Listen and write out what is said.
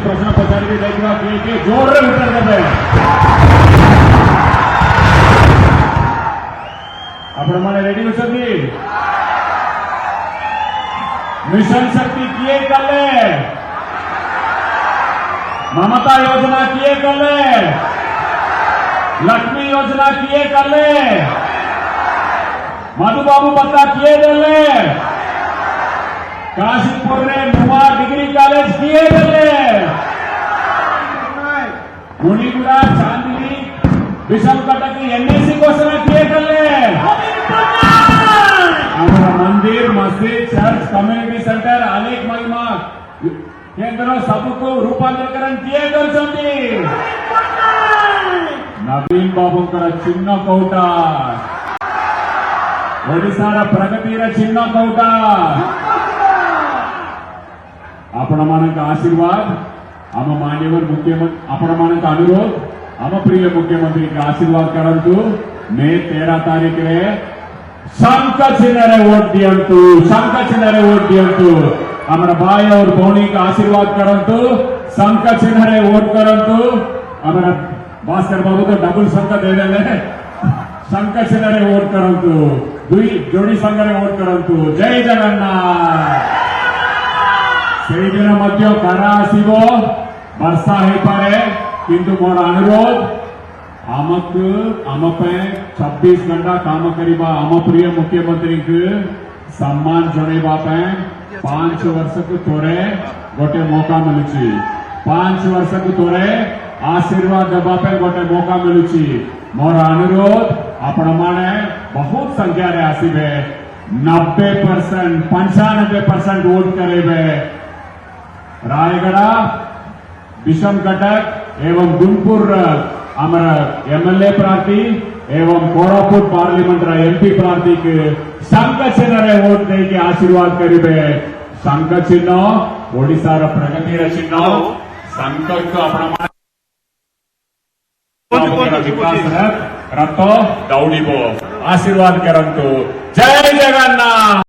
प्रश्न पचारि किए जोर उत्तर देते आपण मैंने रेडी होती मिशन शक्ति किए कले ममता योजना किए कले लक्ष्मी योजना किए कले मधुबाबू भत्ता किए देले काशीपुर ने नुआ डिग्री कॉलेज किए देले गुणीगुड़ा चांदनी विषमकटक एनएसी घोषणा किए कले हमारा मंदिर मस्जिद चर्च कम्युनिटी सेंटर अनेक महिमा केंद्र सबको रूपांतरण किए करछंती नवीन बाबूंकर चिन्ह कौट ओडिशार प्रगतिर चिन्ह कौट आपण मानक आशीर्वाद आम मान्यवर मुख्यमंत्री आपण मानक अनुरोध आम प्रिय मुख्यमंत्री के आशीर्वाद करंतु मे 13 तारीख रे शंख चिन्ह वोट दियंतु शंख चिन्ह वोट दियंतु हमारा भाई और भौणी का आशीर्वाद करंतु शंख चिन्ह वोट करंतु हमारा भास्कर बाबू तो डबल शंख दे देले शंख चिन्ह वोट करंतु दुई जोड़ी संघ वोट करंतु जय जगन्नाथ से दिन मध्य खरा आसब वर्षा हो पारे किंतु मोर अनुरोध आमको आम 26 घंटा काम करवा आम प्रिय मुख्यमंत्री को सम्मान जनवाई 5 वर्ष को थोड़े गोटे मौका मिलुची 5 वर्ष को थोड़े आशीर्वाद देवाई गोटे मौका मिलुची मोर अनुरोध आपण माने बहुत संख्या रे आसीबे 90% 95% वोट करेबे रायगढ़ विषमकटक एवं गुंटूर हमारा एमएलए प्रार्थी एवं कोरापुट पार्लिमेंट एमपी प्रार्थी के शंख चिन्ह वोट दे के आशीर्वाद करेंगे शंख चिन्ह ओडिशार प्रगतिर चिन्ह शंख विकास रथ दौड़ आशीर्वाद करंतु जय जगन्नाथ।